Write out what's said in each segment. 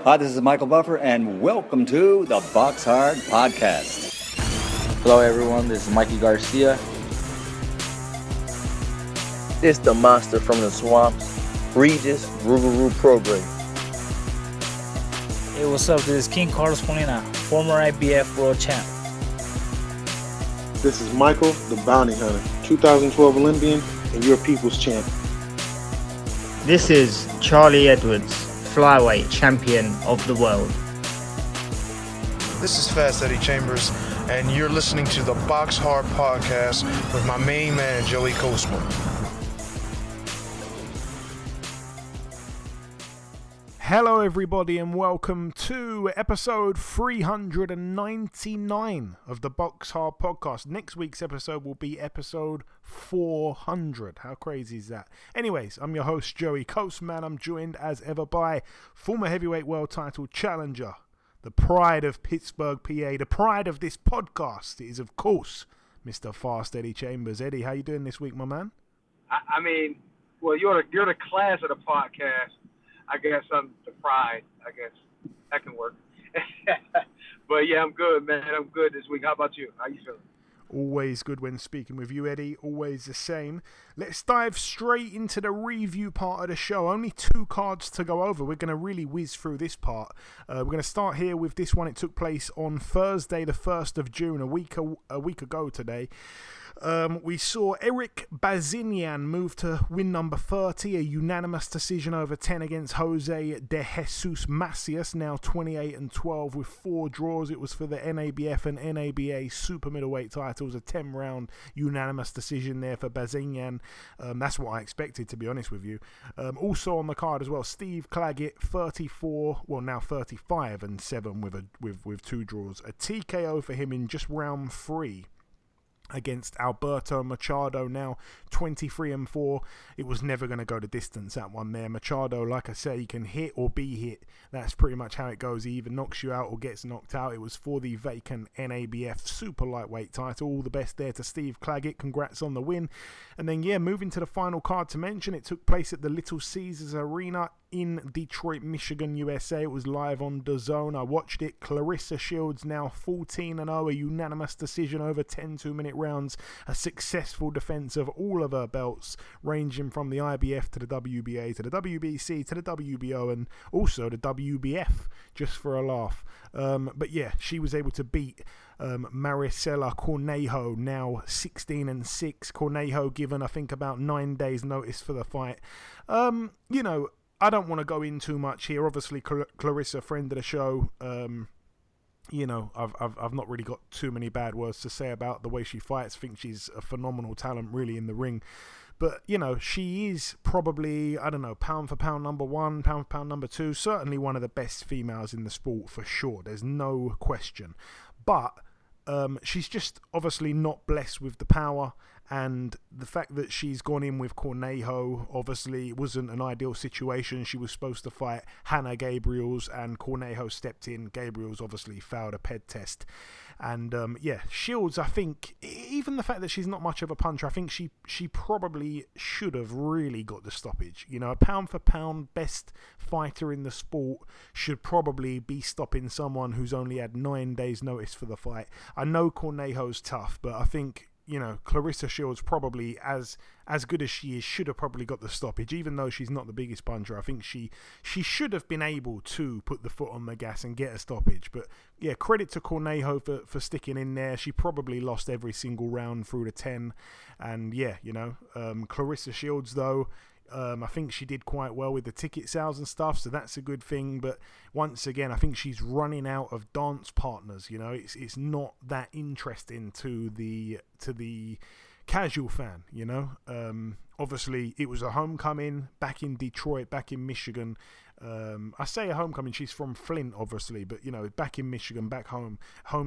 Hi, this is Michael Buffer, and welcome to the BoxHard Podcast. Hello, everyone. This is Mikey Garcia. This the monster from the swamps, Regis Rougarou Program. Hey, what's up? This is King Carlos Molina, former IBF World Champ. This is Michael, the Bounty Hunter, 2012 Olympian and your people's champ. This is Charlie Edwards, flyweight champion of the world. This is Fast Eddie Chambers, and you're listening to the BoxHard Podcast with my main man, Joey Coastman. Hello everybody and welcome to episode 399 of the BoxHard Podcast. Next week's episode will be episode 400. How crazy is that? Anyways, I'm your host Joey Coastman. I'm joined as ever by former heavyweight world title challenger, the pride of Pittsburgh, PA, the pride of this podcast. It is of course Mr. Fast Eddie Chambers. Eddie, how you doing this week, my man? I mean, well, you're the class of the podcast. I guess I'm the pride. I guess that can work. But yeah, I'm good, man. I'm good this week. How about you? How you feeling? Always good when speaking with you, Eddie. Always the same. Let's dive straight into the review part of the show. Only 2 cards to go over. We're going to really whiz through this part. We're going to start here with this one. It took place on Thursday, the 1st of June, a week ago today. We saw Eric Bazinian move to win number 30, a unanimous decision over 10 against Jose de Jesus Macias, now 28-12 with 4 draws. It was for the NABF and NABA super middleweight titles, a 10-round unanimous decision there for Bazinian. That's what I expected, to be honest with you. Also on the card as well, Steve Claggett, 35-7 with 2 draws. A TKO for him in just round 3. Against Alberto Machado, now 23-4. It was never going to go the distance, that one there. Machado, like I say, he can hit or be hit. That's pretty much how it goes. He either knocks you out or gets knocked out. It was for the vacant NABF super lightweight title. All the best there to Steve Claggett. Congrats on the win. And then, yeah, moving to the final card to mention, it took place at the Little Caesars Arena in Detroit, Michigan, USA. It was live on DAZN. I watched it. Clarissa Shields now 14-0, a unanimous decision over 10 2-minute rounds, a successful defense of all of her belts, ranging from the IBF to the WBA to the WBC to the WBO and also the WBF, just for a laugh. But yeah, she was able to beat Maricela Cornejo, now 16-6. Cornejo given, I think, about 9 days notice for the fight. You know, I don't want to go in too much here. Obviously, Clarissa, friend of the show. You know, I've not really got too many bad words to say about the way she fights. I think she's a phenomenal talent, really, in the ring. But, you know, she is probably, I don't know, pound for pound number 1, pound for pound number 2. Certainly one of the best females in the sport, for sure. There's no question. But she's just obviously not blessed with the power. And the fact that she's gone in with Cornejo, obviously, wasn't an ideal situation. She was supposed to fight Hannah Gabriels, and Cornejo stepped in. Gabriels obviously failed a PED test. And, yeah, Shields, I think, even the fact that she's not much of a puncher, I think she probably should have really got the stoppage. You know, a pound-for-pound best fighter in the sport should probably be stopping someone who's only had 9 days' notice for the fight. I know Cornejo's tough, but I think, you know, Clarissa Shields probably, as good as she is, should have probably got the stoppage. Even though she's not the biggest puncher, I think she should have been able to put the foot on the gas and get a stoppage. But yeah, credit to Cornejo for sticking in there. She probably lost every single round through the 10. And yeah, you know, Clarissa Shields, though, I think she did quite well with the ticket sales and stuff, so that's a good thing. But once again, I think she's running out of dance partners. You know, it's not that interesting to the casual fan. You know, obviously it was a homecoming back in Detroit, back in Michigan. I say a homecoming, she's from Flint, obviously, but, you know, back in Michigan, back home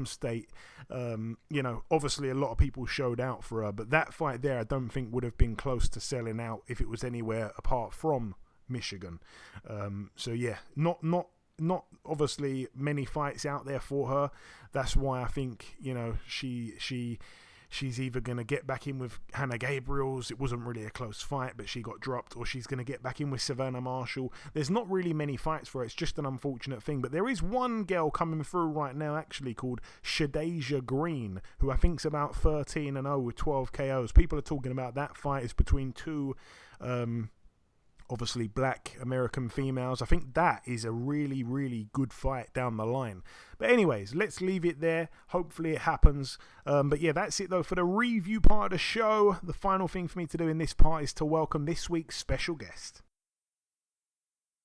state, you know, obviously a lot of people showed out for her, but that fight there, I don't think would have been close to selling out if it was anywhere apart from Michigan. So yeah, not obviously many fights out there for her. That's why I think, you know, she she's either going to get back in with Hannah Gabriels. It wasn't really a close fight, but she got dropped. Or she's going to get back in with Savannah Marshall. There's not really many fights for her. It's just an unfortunate thing. But there is one girl coming through right now, actually, called Shadeja Green, who I think's about 13-0 with 12 KOs. People are talking about that fight. It's between two obviously black American females. I think that is a really, really good fight down the line. But anyways, let's leave it there. Hopefully it happens. But yeah, that's it though for the review part of the show. The final thing for me to do in this part is to welcome this week's special guest.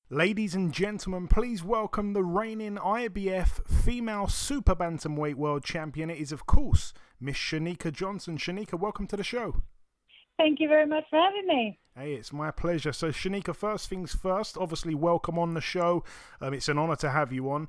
Ladies and gentlemen, please welcome the reigning IBF Female Super-Bantamweight World Champion. It is, of course, Miss Cherneka Johnson. Cherneka, welcome to the show. Thank you very much for having me. Hey, it's my pleasure. So, Cherneka, first things first, obviously welcome on the show. It's an honour to have you on.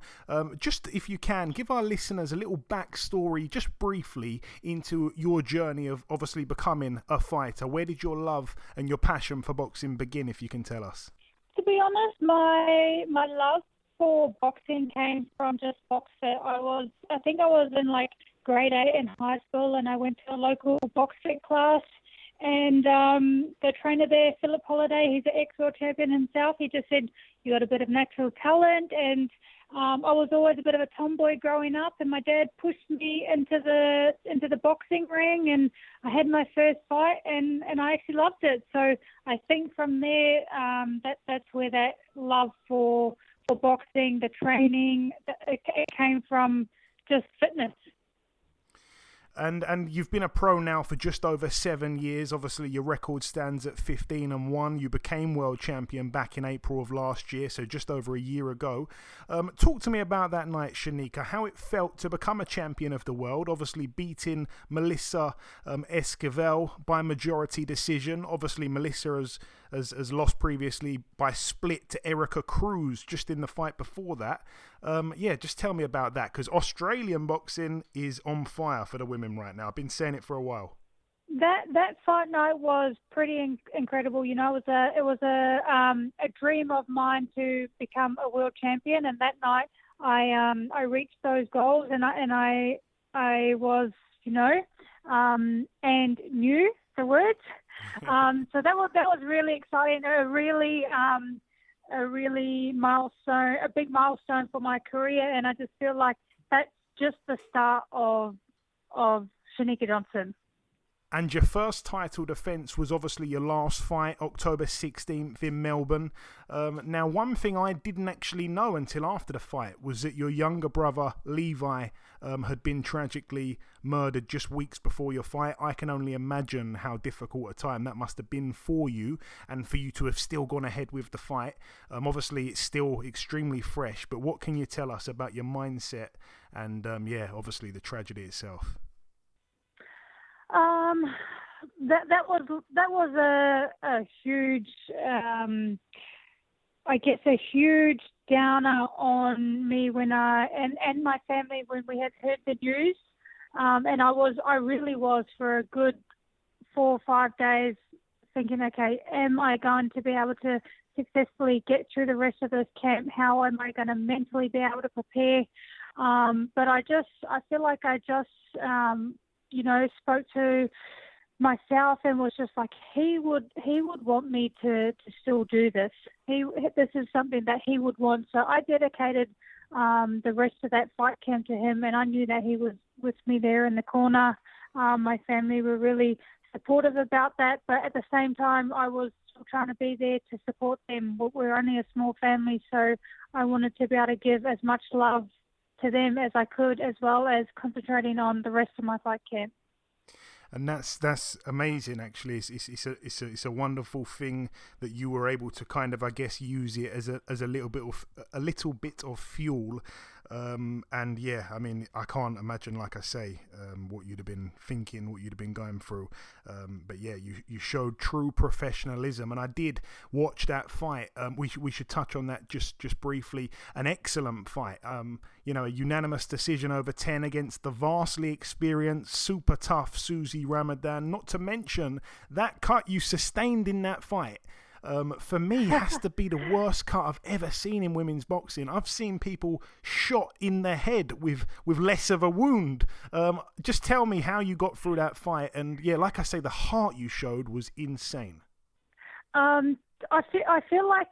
Just, if you can, give our listeners a little backstory, just briefly, into your journey of obviously becoming a fighter. Where did your love and your passion for boxing begin, if you can tell us? To be honest, my love for boxing came from just BoxFit. I think I was in like grade 8 in high school, and I went to a local BoxFit class. And the trainer there, Philip Holiday, he's an ex-world champion himself. He just said, you got a bit of natural talent. And I was always a bit of a tomboy growing up. And my dad pushed me into the boxing ring. And I had my first fight, and I actually loved it. So I think from there, that's where that love for boxing, the training, it came from just fitness. And you've been a pro now for just over 7 years. Obviously, your record stands at 15-1. You became world champion back in April of last year, so just over a year ago. Talk to me about that night, Cherneka, how it felt to become a champion of the world, obviously beating Melissa Esquivel by majority decision. Obviously, Melissa has lost previously by split to Erica Cruz just in the fight before that. Yeah, just tell me about that, because Australian boxing is on fire for the women right now. I've been saying it for a while. That fight night was pretty incredible. You know, it was a dream of mine to become a world champion, and that night I reached those goals, and I was, you know, and knew the words. So that was really exciting. A big milestone for my career, and I just feel like that's just the start of Cherneka Johnson. And your first title defence was obviously your last fight, October 16th in Melbourne. Now, one thing I didn't actually know until after the fight was that your younger brother, Levi, had been tragically murdered just weeks before your fight. I can only imagine how difficult a time that must have been for you, and for you to have still gone ahead with the fight. Obviously, it's still extremely fresh, but what can you tell us about your mindset and, yeah, obviously the tragedy itself? That was a huge, I guess, a huge downer on me when and my family when we had heard the news, and I really was for a good 4 or 5 days thinking, okay, am I going to be able to successfully get through the rest of this camp? How am I going to mentally be able to prepare? But I feel like I just you know, spoke to myself and was just like, he would want me to still do this. This is something that he would want. So I dedicated the rest of that fight camp to him, and I knew that he was with me there in the corner. My family were really supportive about that, but at the same time, I was still trying to be there to support them. We're only a small family, so I wanted to be able to give as much love to them as I could, as well as concentrating on the rest of my fight camp. And that's amazing. Actually, it's a wonderful thing that you were able to kind of, I guess, use it as a little bit of fuel. And yeah, I mean, I can't imagine, like I say, what you'd have been thinking, what you'd have been going through. But yeah, you showed true professionalism, and I did watch that fight. We should touch on that just briefly. An excellent fight. You know, a unanimous decision over 10 against the vastly experienced, super tough Susie Ramadan. Not to mention that cut you sustained in that fight. for me, has to be the worst cut I've ever seen in women's boxing. I've seen people shot in the head with less of a wound. Just tell me how you got through that fight. And yeah, like I say, the heart you showed was insane. I feel like,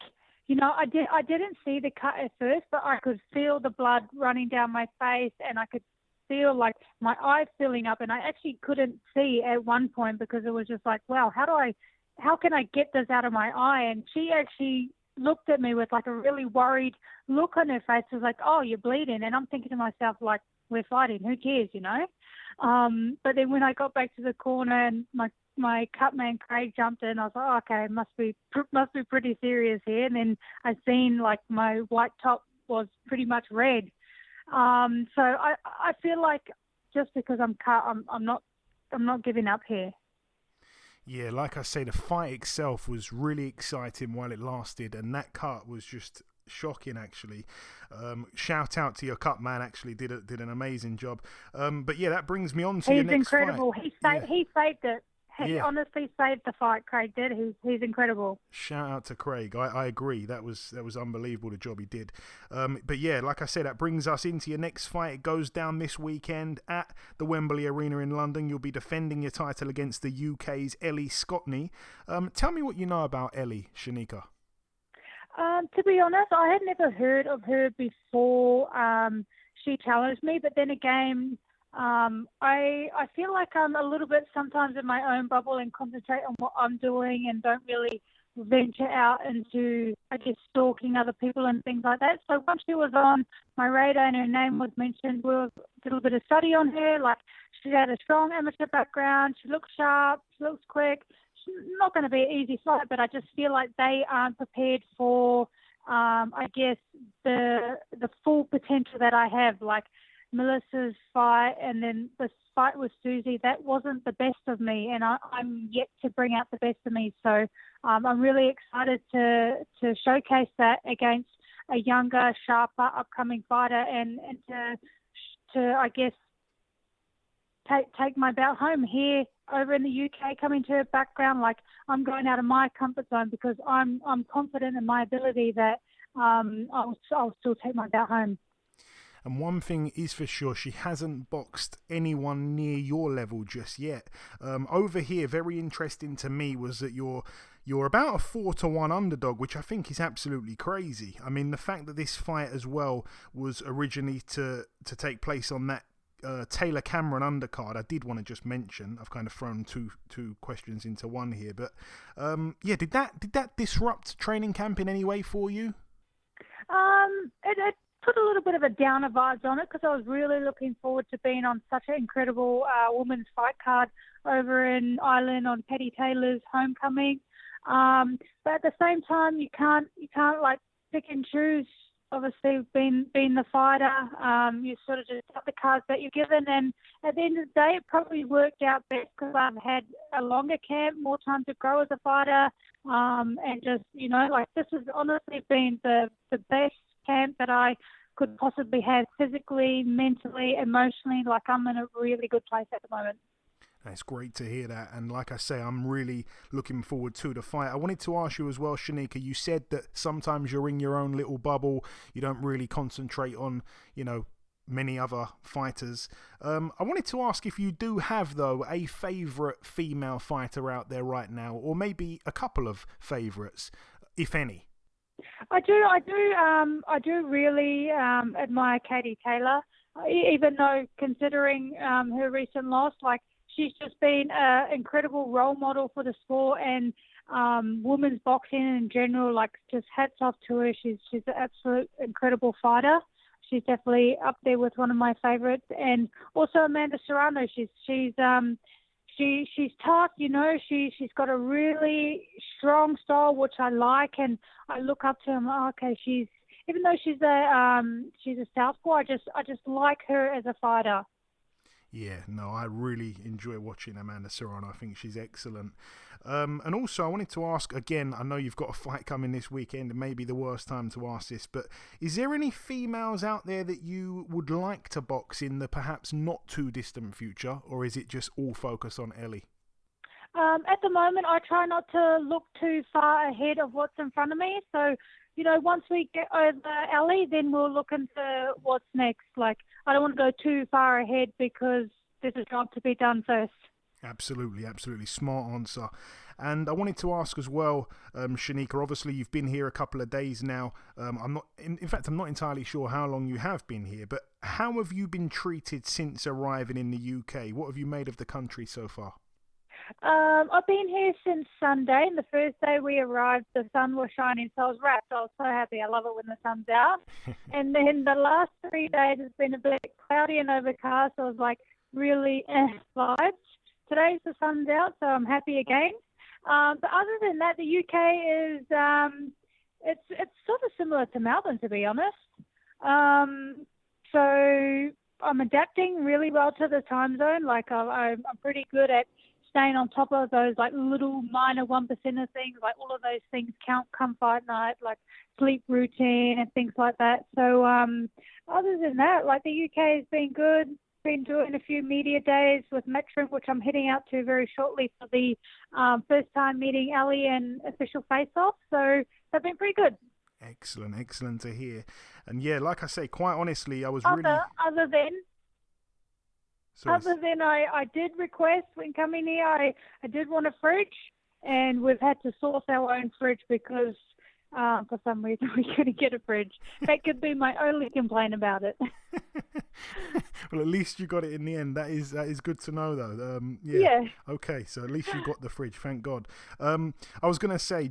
I didn't see the cut at first, but I could feel the blood running down my face, and I could feel like my eyes filling up, and I actually couldn't see at one point because it was just like, wow, how can I get this out of my eye? And she actually looked at me with like a really worried look on her face. It was like, oh, you're bleeding. And I'm thinking to myself, like, we're fighting, who cares, But then when I got back to the corner and my cut man Craig jumped in, I was like, oh, okay, must be pretty serious here. And then I seen like my white top was pretty much red. So I feel like just because I'm cut, I'm not giving up here. Yeah, like I say, the fight itself was really exciting while it lasted, and that cut was just shocking, actually. Shout out to your cut man, actually did an amazing job. But yeah, that brings me on to your next fight. He's incredible. He saved it. He honestly saved the fight. Craig did. He's incredible. Shout out to Craig. I agree. That was unbelievable, the job he did. But yeah, like I said, that brings us into your next fight. It goes down this weekend at the Wembley Arena in London. You'll be defending your title against the UK's Ellie Scotney. Tell me what you know about Ellie, Cherneka. To be honest, I had never heard of her before she challenged me, but then again, I feel like I'm a little bit sometimes in my own bubble and concentrate on what I'm doing and don't really venture out into, I guess, stalking other people and things like that. So once she was on my radar and her name was mentioned, we did a little bit of study on her. Like, she had a strong amateur background. She looks sharp. She looks quick. She's not going to be an easy fight, but I just feel like they aren't prepared for, I guess, the full potential that I have. Like, Melissa's fight and then this fight with Susie, that wasn't the best of me, and I'm yet to bring out the best of me. So I'm really excited to showcase that against a younger, sharper, upcoming fighter, and to I guess take my belt home here over in the UK, coming to a background. Like, I'm going out of my comfort zone because I'm confident in my ability that I'll still take my belt home. And one thing is for sure, she hasn't boxed anyone near your level just yet. Over here, very interesting to me was that you're about a 4-1 underdog, which I think is absolutely crazy. I mean, the fact that this fight as well was originally to take place on that Taylor Cameron undercard, I did want to just mention. I've kind of thrown two questions into one here, but yeah, did that disrupt training camp in any way for you? It put a little bit of a downer vibes on it because I was really looking forward to being on such an incredible women's fight card over in Ireland on Paddy Taylor's homecoming. But at the same time, you can't like pick and choose. Obviously, being the fighter, you sort of just got the cards that you're given, and at the end of the day, it probably worked out best because I've had a longer camp, more time to grow as a fighter, and just like this has honestly been the best camp that I could possibly have physically, mentally, emotionally. Like, I'm in a really good place at the moment. It's great to hear that, and like I say, I'm really looking forward to the fight. I wanted to ask you as well, Cherneka, you said that sometimes you're in your own little bubble, you don't really concentrate on, many other fighters. I wanted to ask if you do have, though, a favourite female fighter out there right now, or maybe a couple of favourites, if any. I do really admire Katie Taylor, even though considering her recent loss, like, she's just been an incredible role model for the sport and women's boxing in general. Like, just hats off to her. She's an absolute incredible fighter. She's definitely up there with one of my favourites. And also Amanda Serrano. She's tough, she's got a really strong style, which I like, and I look up to her. Okay, even though she's a southpaw, I just like her as a fighter. Yeah, no, I really enjoy watching Amanda Serrano. I think she's excellent. And also, I wanted to ask, again, I know you've got a fight coming this weekend, and maybe the worst time to ask this, but is there any females out there that you would like to box in the perhaps not too distant future, or is it just all focus on Ellie? At the moment, I try not to look too far ahead of what's in front of me. So, once we get over Ellie, then we'll look into what's next. Like, I don't want to go too far ahead because there's a job to be done first. Absolutely, absolutely. Smart answer. And I wanted to ask as well, Cherneka, obviously you've been here a couple of days now. In fact, I'm not entirely sure how long you have been here, but how have you been treated since arriving in the UK? What have you made of the country so far? I've been here since Sunday, and the first day we arrived, the sun was shining, so I was wrapped. I was so happy. I love it when the sun's out. And then the last 3 days it's been a bit cloudy and overcast, so I was like really vibes. Today the sun's out, so I'm happy again. But other than that, the UK is it's sort of similar to Melbourne, to be honest. So I'm adapting really well to the time zone. Like I'm pretty good at staying on top of those like little minor 1% of things, like all of those things come fight night, like sleep routine and things like that. So other than that, like the UK has been good. Been doing a few media days with Metro, which I'm heading out to very shortly for the first time meeting Ellie and official face-off. So they've been pretty good. Excellent to hear. And yeah, like I say, quite honestly, I was Other than I did request when coming here, I did want a fridge, and we've had to source our own fridge because for some reason we couldn't get a fridge. That could be my only complaint about it. Well, at least you got it in the end. That is good to know, though. Yeah. Okay, so at least you got the fridge. Thank God. I was gonna say,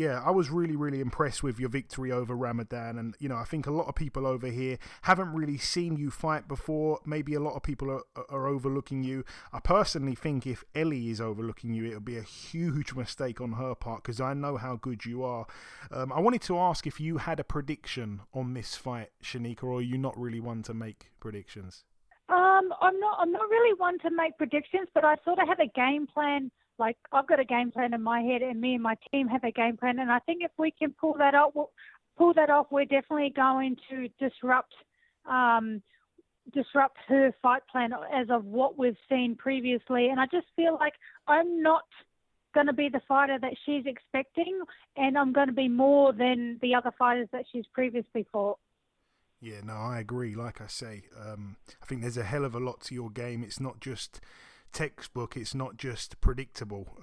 I was really impressed with your victory over Ramadan, and I think a lot of people over here haven't really seen you fight before. Maybe a lot of people are overlooking you. I personally think if Ellie is overlooking you, it'll be a huge mistake on her part because I know how good you are. I wanted to ask if you had a prediction on this fight, Cherneka, or are you not really one to make predictions? I'm not really one to make predictions, but I sort of have a game plan. Like I've got a game plan in my head, and me and my team have a game plan. And I think if we can pull that off, we're definitely going to disrupt her fight plan as of what we've seen previously. And I just feel like I'm not going to be the fighter that she's expecting, and I'm going to be more than the other fighters that she's previously fought. Yeah, no, I agree. Like I say, I think there's a hell of a lot to your game. It's not just textbook. It's not just predictable.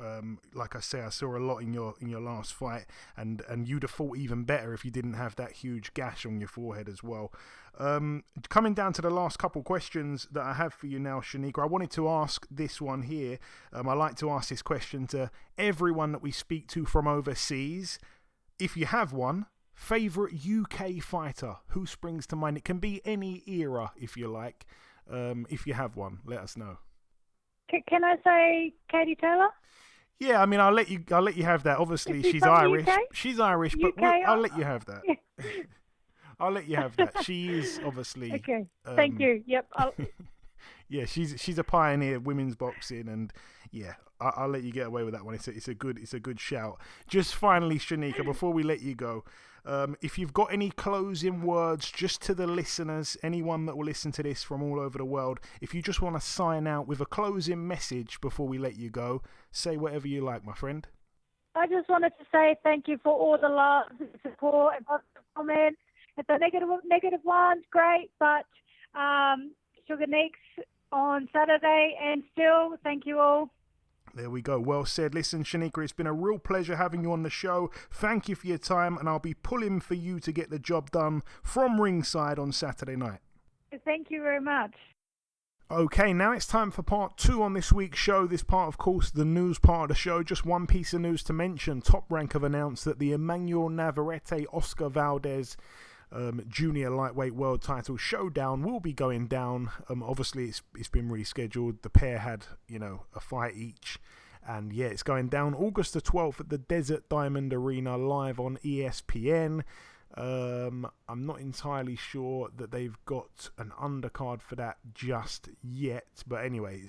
Like I say, I saw a lot in your last fight, and you'd have fought even better if you didn't have that huge gash on your forehead as well. Coming down to the last couple questions that I have for you now, Cherneka, I wanted to ask this one here. I like to ask this question to everyone that we speak to from overseas. If you have one, favourite UK fighter, who springs to mind? It can be any era, if you like. If you have one, let us know. Can I say Katie Taylor? Yeah, I mean, I'll let you have that. Obviously, she's Irish. She's Irish, but I'll let you have that. I'll let you have that. She is obviously. Okay. Thank you. Yep. Yeah, she's a pioneer of women's boxing, and yeah, I'll let you get away with that one. It's a good shout. Just finally, Cherneka, before we let you go, if you've got any closing words just to the listeners, anyone that will listen to this from all over the world, if you just want to sign out with a closing message before we let you go, say whatever you like, my friend. I just wanted to say thank you for all the love and support and positive comments. If the negative ones, great, but Sugar Neeks on Saturday, and still, thank you all. There we go. Well said. Listen, Cherneka, it's been a real pleasure having you on the show. Thank you for your time, and I'll be pulling for you to get the job done from ringside on Saturday night. Thank you very much. Okay, now it's time for part 2 on this week's show. This part, of course, the news part of the show. Just one piece of news to mention. Top Rank have announced that the Emmanuel Navarrete-Oscar Valdez junior lightweight world title showdown will be going down. Obviously it's been rescheduled. The pair had a fight each, and yeah, it's going down August the 12th at the Desert Diamond Arena, live on ESPN. I'm not entirely sure that they've got an undercard for that just yet, but anyway,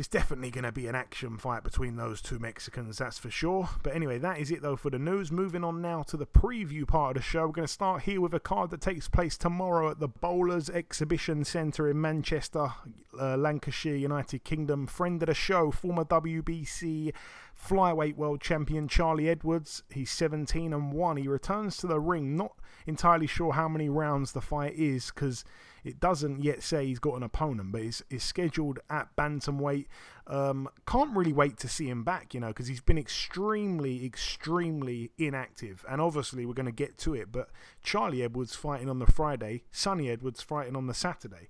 it's definitely going to be an action fight between those two Mexicans, that's for sure. But anyway, that is it though for the news. Moving on now to the preview part of the show. We're going to start here with a card that takes place tomorrow at the Bowlers Exhibition Centre in Manchester, Lancashire, United Kingdom. Friend of the show, former WBC flyweight world champion Charlie Edwards. He's 17-1. He returns to the ring. Not entirely sure how many rounds the fight is, because it doesn't yet say he's got an opponent, but it's scheduled at bantamweight. Can't really wait to see him back, because he's been extremely inactive. And obviously we're going to get to it, but Charlie Edwards fighting on the Friday, Sonny Edwards fighting on the Saturday.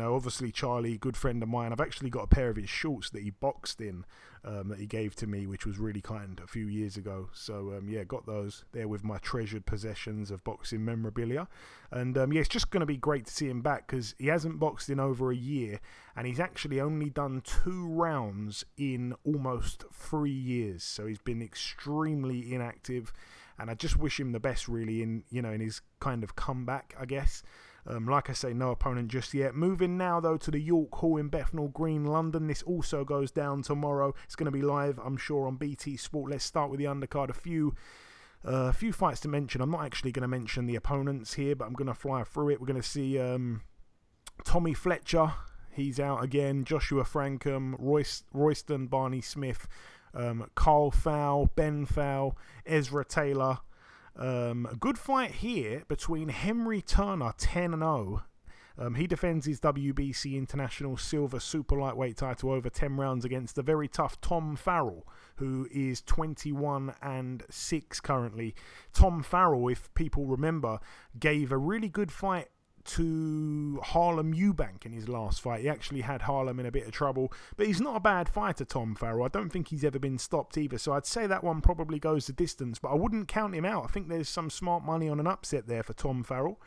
Obviously Charlie, good friend of mine. I've actually got a pair of his shorts that he boxed in, that he gave to me, which was really kind a few years ago. So, got those there with my treasured possessions of boxing memorabilia. And, it's just going to be great to see him back, because he hasn't boxed in over a year, and he's actually only done 2 rounds in almost 3 years. So he's been extremely inactive, and I just wish him the best, really, in his kind of comeback, I guess. Like I say, no opponent just yet. Moving now, though, to the York Hall in Bethnal Green, London. This also goes down tomorrow. It's going to be live, I'm sure, on BT Sport. Let's start with the undercard. A few fights to mention. I'm not actually going to mention the opponents here, but I'm going to fly through it. We're going to see Tommy Fletcher. He's out again. Joshua Frankham, Royston Barney Smith, Carl Fowl, Ben Fowl, Ezra Taylor. A good fight here between Henry Turner, 10-0. He defends his WBC International Silver Super Lightweight title over 10 rounds against the very tough Tom Farrell, who is 21-6 currently. Tom Farrell, if people remember, gave a really good fight to Harlem Eubank in his last fight. He actually had Harlem in a bit of trouble, but he's not a bad fighter, Tom Farrell. I don't think he's ever been stopped either, so I'd say that one probably goes the distance, but I wouldn't count him out. I think there's some smart money on an upset there for Tom Farrell.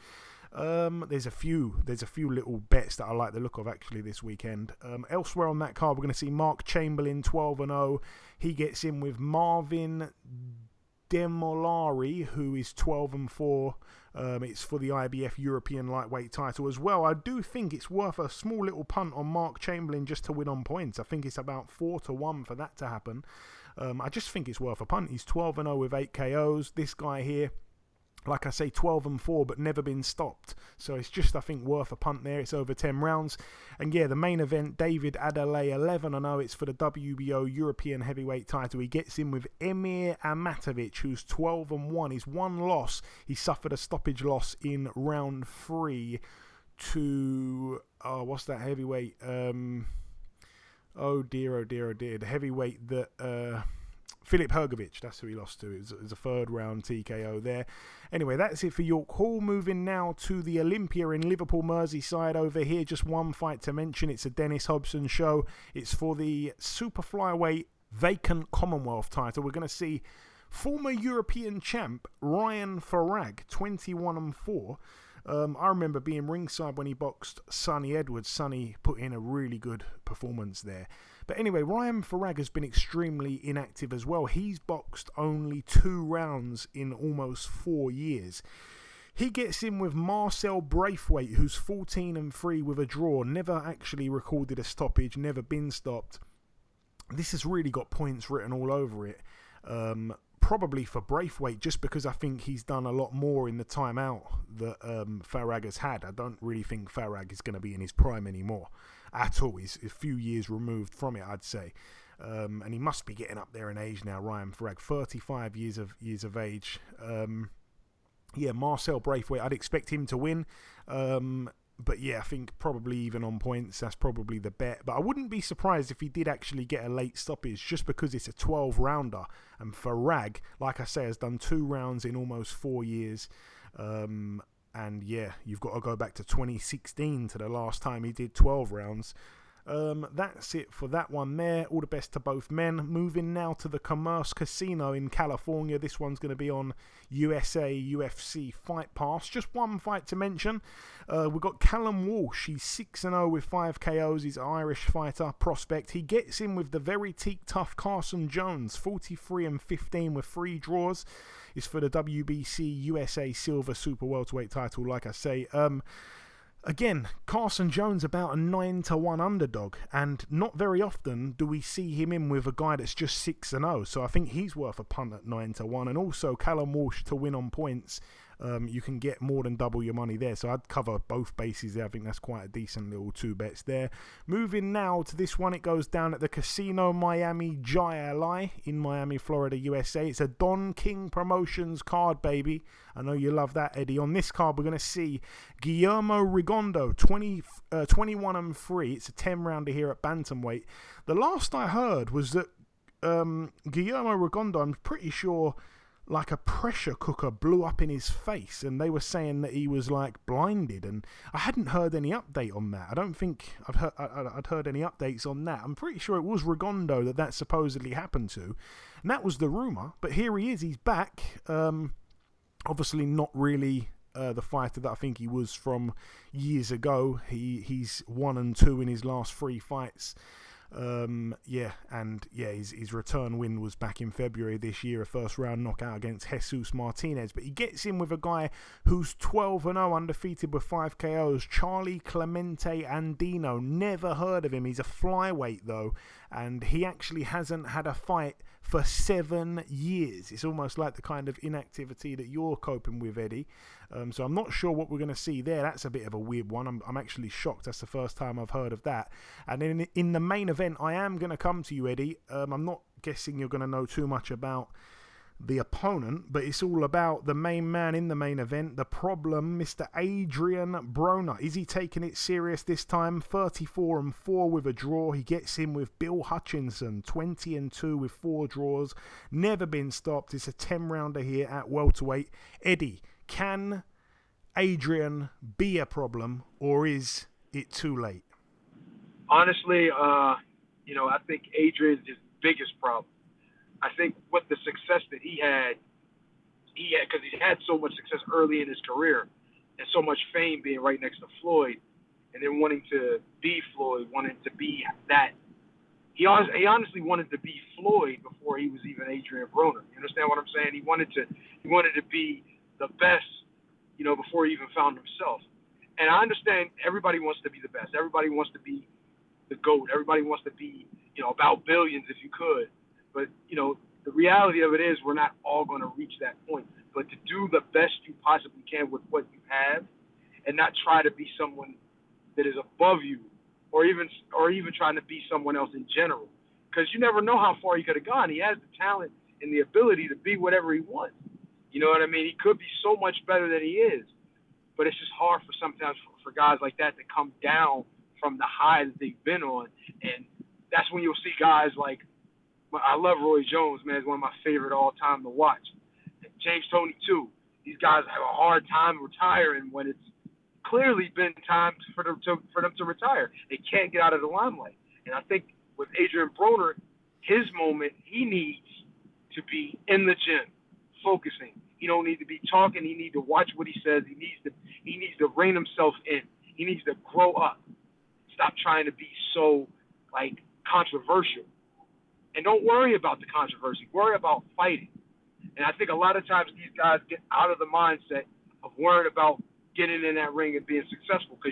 There's a few little bets that I like the look of actually this weekend. Elsewhere on that card, we're going to see Mark Chamberlain, 12-0. He gets in with Marvin Demolari, who is 12-4. It's for the IBF European lightweight title as well. I do think it's worth a small little punt on Mark Chamberlain just to win on points. I think it's about 4-1 for that to happen. I just think it's worth a punt. He's 12-0 with 8 KOs. This guy here, like I say, 12-4, but never been stopped. So it's just, I think, worth a punt there. It's over 10 rounds. And yeah, the main event, David Adelaide, 11-0. It's for the WBO European heavyweight title. He gets in with Emir Amatovic, who's 12-1. His one loss, he suffered a stoppage loss in round 3 to, what's that heavyweight? Oh dear. The heavyweight that... Filip Hrgovic, that's who he lost to. It was a 3rd round TKO there. Anyway, that's it for York Hall. Moving now to the Olympia in Liverpool, Merseyside. Over here, just one fight to mention. It's a Dennis Hobson show. It's for the super flyweight vacant Commonwealth title. We're going to see former European champ Ryan Farag, 21-4. I remember being ringside when he boxed Sonny Edwards. Sonny put in a really good performance there. But anyway, Ryan Farag has been extremely inactive as well. He's boxed only 2 rounds in almost 4 years. He gets in with Marcel Braithwaite, who's 14-3 with a draw. Never actually recorded a stoppage, never been stopped. This has really got points written all over it. Probably for Braithwaite, just because I think he's done a lot more in the time out that Farag has had. I don't really think Farag is going to be in his prime anymore at all. He's a few years removed from it, I'd say. And he must be getting up there in age now, Ryan Farag, 35 years of age. Marcel Braithwaite, I'd expect him to win. But yeah, I think probably even on points, that's probably the bet. But I wouldn't be surprised if he did actually get a late stoppage, just because it's a 12-rounder. And Farag, like I say, has done 2 rounds in almost 4 years. And yeah, you've got to go back to 2016 to the last time he did 12 rounds. That's it for that one there. All the best to both men. Moving now to the Commerce Casino in California. This one's going to be on USA UFC Fight Pass. Just one fight to mention. We've got Callum Walsh. He's 6-0 with 5 KOs. He's an Irish fighter prospect. He gets in with the very tough Carson Jones, 43-15 with 3 draws. It's for the WBC USA Silver Super Welterweight title, like I say. Again, Carson Jones about a 9-1 underdog, and not very often do we see him in with a guy that's just 6-0. So I think he's worth a punt at 9-1, and also Callum Walsh to win on points. You can get more than double your money there. So I'd cover both bases there. I think that's quite a decent little 2 bets there. Moving now to this one, it goes down at the Casino Miami JLI in Miami, Florida, USA. It's a Don King Promotions card, baby. I know you love that, Eddie. On this card, we're going to see Guillermo Rigondeaux, 21-3. It's a 10-rounder here at Bantamweight. The last I heard was that Guillermo Rigondeaux, I'm pretty sure, like a pressure cooker blew up in his face, and they were saying that he was like blinded, and I hadn't heard any update on that. I don't think I'd heard any updates on that. I'm pretty sure it was Rigondeaux that supposedly happened to, and that was the rumour. But here he is, he's back. Obviously not really the fighter that I think he was from years ago. He's 1-2 in his last 3 fights. His return win was back in February this year, a first round knockout against Jesus Martinez. But he gets in with a guy who's 12-0, undefeated with 5 KOs, Charlie Clemente Andino. Never heard of him. He's a flyweight though, and he actually hasn't had a fight for 7 years. It's almost like the kind of inactivity that you're coping with, Eddie. So I'm not sure what we're going to see there. That's a bit of a weird one. I'm actually shocked. That's the first time I've heard of that. And then in the main event, I am going to come to you, Eddie. I'm not guessing you're going to know too much about the opponent, but it's all about the main man in the main event, the problem, Mr. Adrian Broner. Is he taking it serious this time? 34-4 with a draw. He gets in with Bill Hutchinson, 20-2 with 4 draws. Never been stopped. It's a 10-rounder here at welterweight. Eddie, can Adrian be a problem, or is it too late? Honestly, I think Adrian's his biggest problem. I think with the success that he had, because he had so much success early in his career and so much fame being right next to Floyd, and then wanting to be Floyd, wanting to be that. He honestly wanted to be Floyd before he was even Adrian Broner. You understand what I'm saying? He wanted to be the best, before he even found himself. And I understand everybody wants to be the best. Everybody wants to be the GOAT. Everybody wants to be, about billions if you could. But, the reality of it is we're not all going to reach that point. But to do the best you possibly can with what you have and not try to be someone that is above you or even trying to be someone else in general. Because you never know how far he could have gone. He has the talent and the ability to be whatever he wants. You know what I mean? He could be so much better than he is. But it's just hard sometimes for guys like that to come down from the high that they've been on. And that's when you'll see guys like, I love Roy Jones, man. He's one of my favorite all time to watch. And James Toney, too. These guys have a hard time retiring when it's clearly been time for them to retire. They can't get out of the limelight. And I think with Adrian Broner, his moment, he needs to be in the gym, focusing. He don't need to be talking. He needs to watch what he says. He needs to rein himself in. He needs to grow up. Stop trying to be so, controversial. And don't worry about the controversy. Worry about fighting. And I think a lot of times these guys get out of the mindset of worrying about getting in that ring and being successful because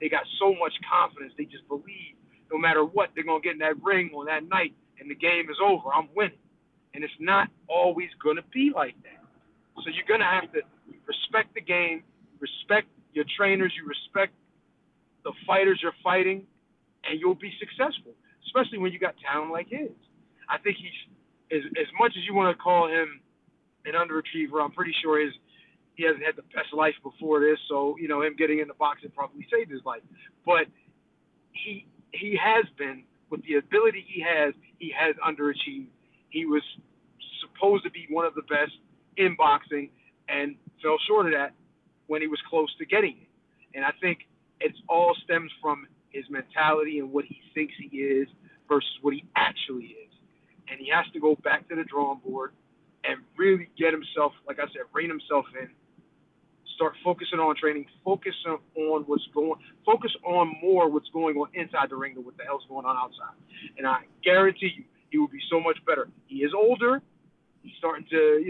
they got so much confidence. They just believe no matter what, they're going to get in that ring on that night and the game is over. I'm winning. And it's not always going to be like that. So you're going to have to respect the game, respect your trainers, you respect the fighters you're fighting, and you'll be successful, especially when you got talent like his. I think he's, as much as you want to call him an underachiever, I'm pretty sure he hasn't had the best life before this, so, him getting into boxing probably saved his life. But he has been, with the ability he has underachieved. He was supposed to be one of the best in boxing and fell short of that when he was close to getting it. And I think it all stems from his mentality and what he thinks he is versus what he actually is. And he has to go back to the drawing board and really get himself, like I said, rein himself in, start focusing on training, focus on more what's going on inside the ring than what the hell's going on outside. And I guarantee you, he will be so much better. He is older. He's starting to,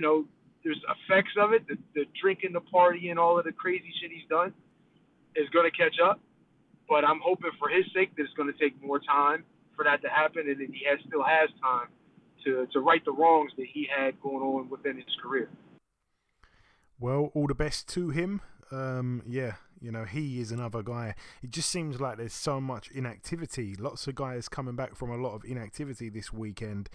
there's effects of it, the drinking, the party, and all of the crazy shit he's done. is going to catch up, but I'm hoping for his sake that it's going to take more time for that to happen, and that he still has time to right the wrongs that he had going on within his career. Well, all the best to him. Yeah, you know, he is another guy. It just seems like there's so much inactivity. Lots of guys coming back from a lot of inactivity this weekend.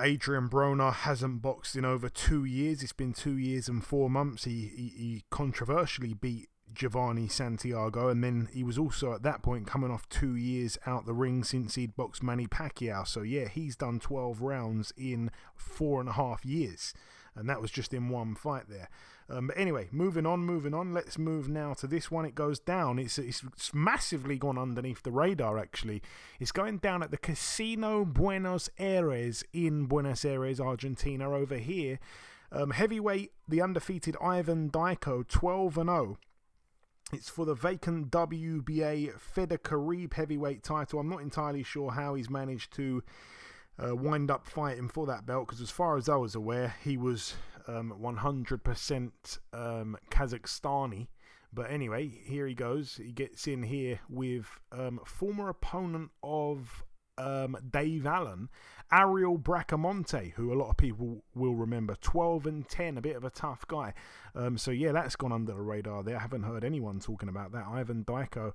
Adrian Broner hasn't boxed in over 2 years. It's been 2 years and 4 months. He controversially beat Giovanni Santiago, and then he was also at that point coming off 2 years out the ring since he'd boxed Manny Pacquiao. So yeah, he's done 12 rounds in 4.5 years, and that was just in one fight there. But anyway, moving on. Let's move now to this one. It goes down. It's massively gone underneath the radar, actually. It's going down at the Casino Buenos Aires in Buenos Aires, Argentina, over here. Heavyweight, the undefeated Ivan Dyko, 12-0. It's for the vacant WBA Federcaribe heavyweight title. I'm not entirely sure how he's managed to wind up fighting for that belt, because as far as I was aware, he was 100% Kazakhstani. But anyway, here he goes. He gets in here with former opponent of Dave Allen, Ariel Bracamonte, who a lot of people will remember. 12-10, a bit of a tough guy. So yeah, that's gone under the radar there. I haven't heard anyone talking about that. Ivan Dyko,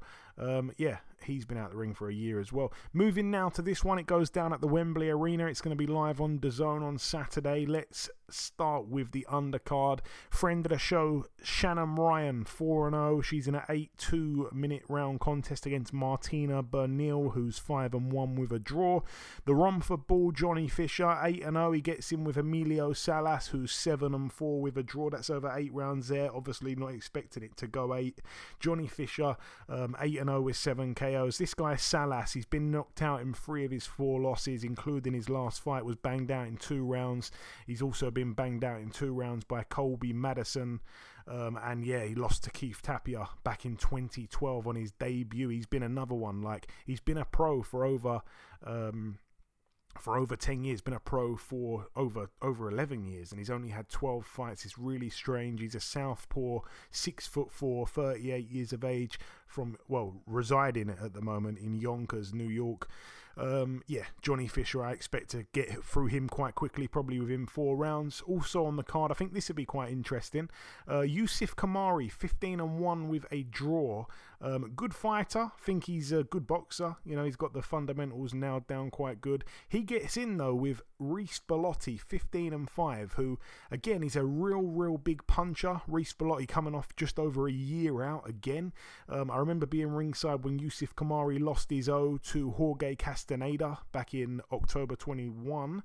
yeah, he's been out the ring for a year as well. Moving now to this one, it goes down at the Wembley Arena. It's going to be live on DAZN on Saturday. Let's start with the undercard. Friend of the show, Shannon Ryan, 4-0. She's in an 8-2-minute round contest against Martina Bernil, who's 5-1 with a draw. The Romford Bull, Johnny Fisher, 8-0. He gets in with Emilio Salas, who's 7-4 with a draw. That's over 8 rounds there. Obviously not expecting it to go 8. Johnny Fisher, 8-0 with 7 KOs. This guy Salas, he's been knocked out in 3 of his 4 losses, including his last fight, was banged out in 2 rounds. He's also been banged out in 2 rounds by Colby Madison. And yeah, he lost to Keith Tapia back in 2012 on his debut. He's been another one. Like, he's been a pro for over 10 years, been a pro for over 11 years, and he's only had 12 fights. It's really strange. He's a southpaw, 6'4", 38 years of age, residing at the moment in Yonkers, New York. Yeah, Johnny Fisher, I expect to get through him quite quickly, probably within 4 rounds. Also on the card, I think this would be quite interesting. Yusuf Kamari, 15-1 with a draw. Good fighter. Think he's a good boxer. You know, he's got the fundamentals nailed down quite good. He gets in though with Reece Bellotti, 15-5, who again is a real big puncher. Reece Bellotti coming off just over a year out again. I remember being ringside when Yusuf Kamari lost his O to Jorge Castaneda back in October 21.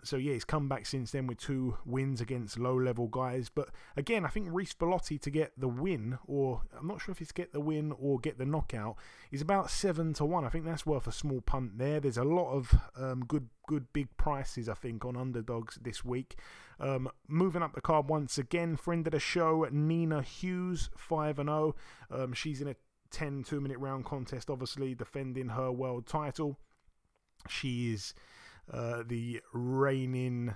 So yeah, he's come back since then with 2 wins against low-level guys. But again, I think Reece Bellotti to get the win, or I'm not sure if it's get the win or get the knockout, is about 7-1. I think that's worth a small punt there. There's a lot of good big prices, I think, on underdogs this week. Moving up the card once again, friend of the show, Nina Hughes, 5-0. She's in a 10 2-minute round contest, obviously defending her world title. She is the reigning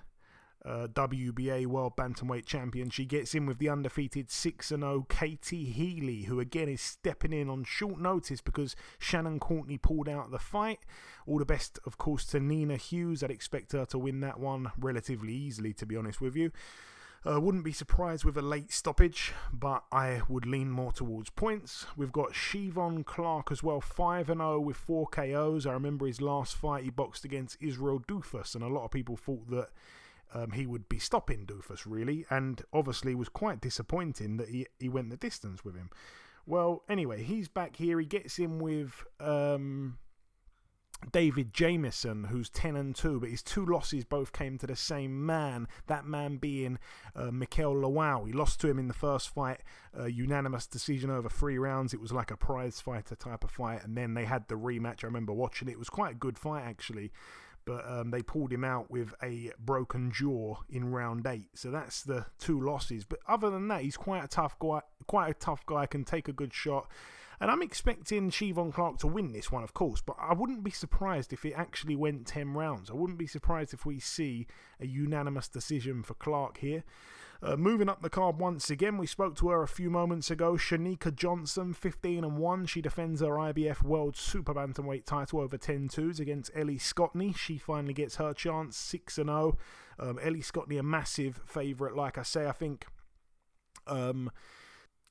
WBA World Bantamweight Champion. She gets in with the undefeated 6-0 Katie Healy, who again is stepping in on short notice because Shannon Courtney pulled out the fight. All the best, of course, to Nina Hughes. I'd expect her to win that one relatively easily, to be honest with you. Wouldn't be surprised with a late stoppage, but I would lean more towards points. We've got Siobhan Clark as well, 5-0 with 4 KOs. I remember his last fight, he boxed against Israel Doufus, and a lot of people thought that he would be stopping Doufus, really, and obviously was quite disappointing that he went the distance with him. Well, anyway, he's back here. He gets in with David Jamieson, who's 10-2, but his 2 losses both came to the same man, that man being Mikel Lawal. He lost to him in the first fight, unanimous decision over 3 rounds. It was like a prize fighter type of fight, and then they had the rematch. I remember watching it. It was quite a good fight, actually, but they pulled him out with a broken jaw in round 8. So that's the 2 losses. But other than that, he's quite a tough guy, can take a good shot. And I'm expecting Siobhan Clark to win this one, of course, but I wouldn't be surprised if it actually went 10 rounds. I wouldn't be surprised if we see a unanimous decision for Clark here. Moving up the card once again, we spoke to her a few moments ago. Cherneka Johnson, 15-1. She defends her IBF World Super-Bantamweight title over 10-2s against Ellie Scotney. She finally gets her chance, 6-0. Ellie Scotney, a massive favourite. Like I say, I think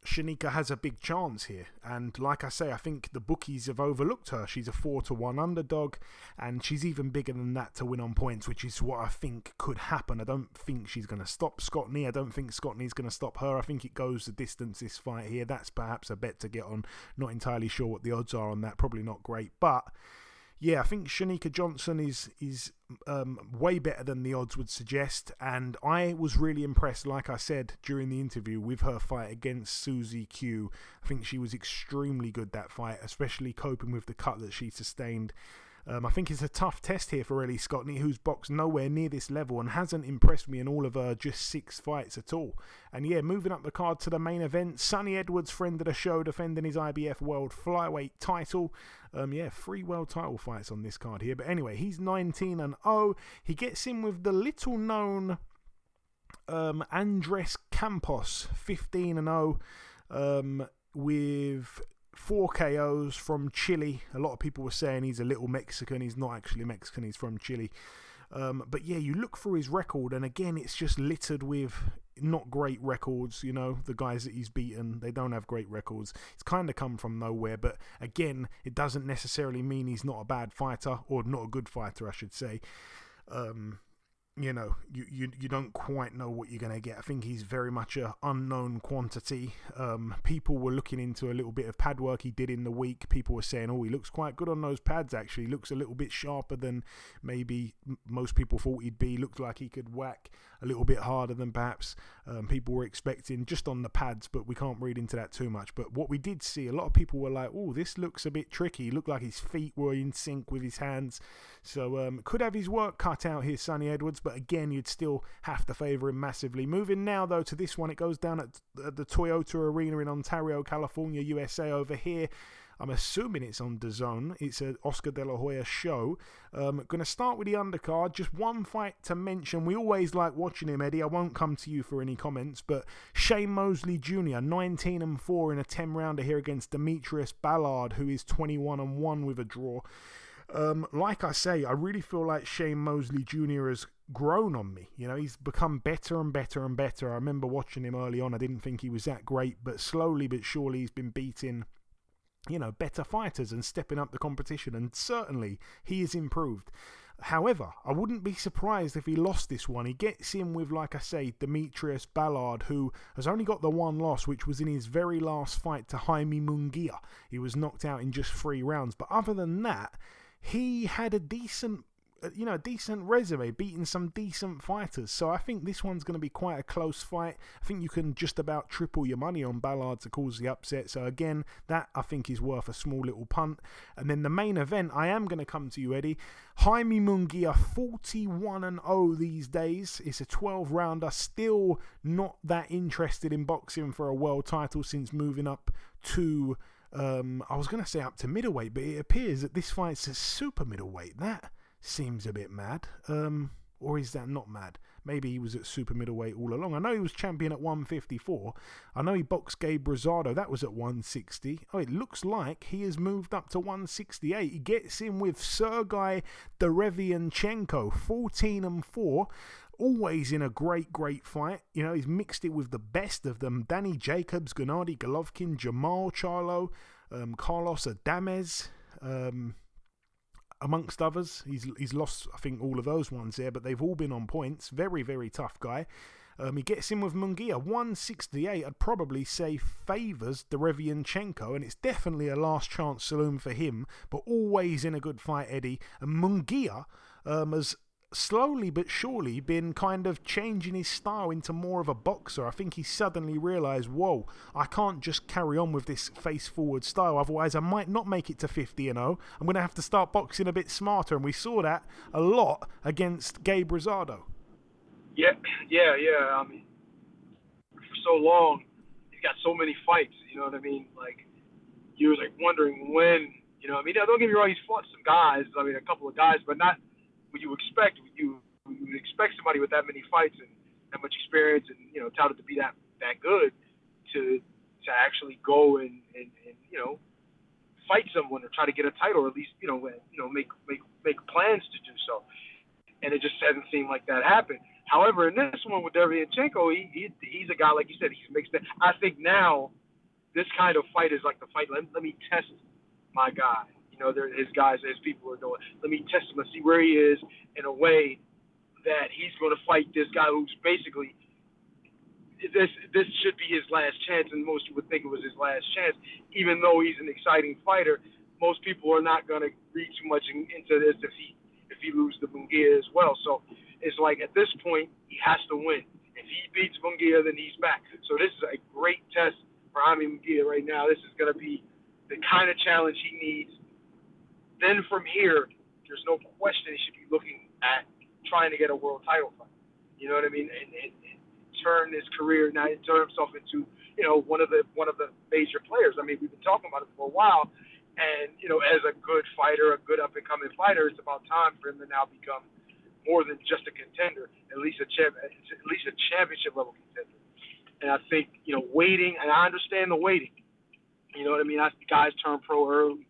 Cherneka has a big chance here, and like I say, I think the bookies have overlooked her. She's a 4-1 underdog, and she's even bigger than that to win on points, which is what I think could happen. I don't think she's going to stop Scotney. I don't think Scotney's going to stop her. I think it goes the distance, this fight here. That's perhaps a bet to get on. Not entirely sure what the odds are on that. Probably not great, but yeah, I think Cherneka Johnson is way better than the odds would suggest, and I was really impressed, like I said during the interview, with her fight against Susie Q. I think she was extremely good that fight, especially coping with the cut that she sustained. I think it's a tough test here for Ellie Scotney, who's boxed nowhere near this level and hasn't impressed me in all of her just 6 fights at all. And yeah, moving up the card to the main event, Sonny Edwards, friend of the show, defending his IBF World Flyweight title. 3 world title fights on this card here. But anyway, he's 19-0. He gets in with the little-known Andres Campos, 15-0, with 4 KOs from Chile. A lot of people were saying he's a little Mexican. He's not actually Mexican. He's from Chile. But yeah, you look through his record, and again, it's just littered with not great records. You know, the guys that he's beaten, they don't have great records. It's kind of come from nowhere, but again, it doesn't necessarily mean he's not a bad fighter, or not a good fighter, I should say. You know, you don't quite know what you're going to get. I think he's very much an unknown quantity. People were looking into a little bit of pad work he did in the week. People were saying, oh, he looks quite good on those pads, actually. He looks a little bit sharper than maybe most people thought he'd be. Looked like he could whack a little bit harder than perhaps people were expecting just on the pads, but we can't read into that too much. But what we did see, a lot of people were like, oh, this looks a bit tricky. He looked like his feet were in sync with his hands. So could have his work cut out here, Sonny Edwards, but again, you'd still have to favour him massively. Moving now, though, to this one. It goes down at the Toyota Arena in Ontario, California, USA. Over here, I'm assuming it's on DAZN. It's an Oscar De La Hoya show. Going to start with the undercard. Just one fight to mention. We always like watching him, Eddie. I won't come to you for any comments, but Shane Mosley Jr., 19-4 in a 10-rounder here against Demetrius Ballard, who is 21-1 with a draw. Like I say, I really feel like Shane Mosley Jr. has grown on me. You know, he's become better and better and better. I remember watching him early on. I didn't think he was that great, but slowly but surely he's been beating, you know, better fighters and stepping up the competition, and certainly he has improved. However, I wouldn't be surprised if he lost this one. He gets in with, like I say, Demetrius Ballard, who has only got the one loss, which was in his very last fight to Jaime Munguia. He was knocked out in just 3 rounds. But other than that, he had a decent resume, beating some decent fighters. So I think this one's going to be quite a close fight. I think you can just about triple your money on Ballard to cause the upset. So again, that I think is worth a small little punt. And then the main event, I am going to come to you, Eddie. Jaime Munguia, 41-0 these days. It's a 12-rounder. Still not that interested in boxing for a world title since moving up to I was going to say up to middleweight, but it appears that this fight's a super middleweight. That seems a bit mad. Or is that not mad? Maybe he was at super middleweight all along. I know he was champion at 154. I know he boxed Gabe Rosado. That was at 160. Oh, it looks like he has moved up to 168. He gets in with Sergei Derevianchenko, 14-4. Always in a great fight. You know, he's mixed it with the best of them. Danny Jacobs, Gennady Golovkin, Jamal Charlo, Carlos Adames, amongst others. He's lost, I think, all of those ones there, but they've all been on points. Very, very tough guy. He gets in with Munguia, 168. I'd probably say favours Derevianchenko, and it's definitely a last chance saloon for him, but always in a good fight, Eddie. And Munguia has slowly but surely been kind of changing his style into more of a boxer. I think he suddenly realised, whoa, I can't just carry on with this face-forward style, otherwise I might not make it to 50-0. I'm going to have to start boxing a bit smarter, and we saw that a lot against Gabe Rosado. Yeah. I mean, for so long, he's got so many fights, you know what I mean? Like, you were like wondering when, you know what I mean? Now, don't get me wrong, he's fought some guys, I mean, a couple of guys, but not what you expect. You would expect somebody with that many fights and that much experience and, you know, touted to be that good to actually go and you know, fight someone or try to get a title, or at least, you know, make plans to do so. And it just hasn't seemed like that happened. However, in this one with Derevyanchenko, he's a guy, like you said, he's mixed in. I think now this kind of fight is like the fight. Let me test my guy. You know, his guys, his people are doing. Let me test him and see where he is in a way that he's going to fight this guy who's basically, this should be his last chance, and most would think it was his last chance. Even though he's an exciting fighter, most people are not going to read too much into this if he loses to Munguia as well. So it's like at this point he has to win. If he beats Munguia, then he's back. So this is a great test for Jaime Munguia right now. This is going to be the kind of challenge he needs. Then from here, there's no question he should be looking at trying to get a world title fight. You know what I mean? And turn his career now, turn himself into, you know, one of the major players. I mean, we've been talking about it for a while, and, you know, as a good fighter, a good up and coming fighter, it's about time for him to now become more than just a contender, at least a championship level contender. And I think, you know, waiting, and I understand the waiting. You know what I mean? Guys turn pro early,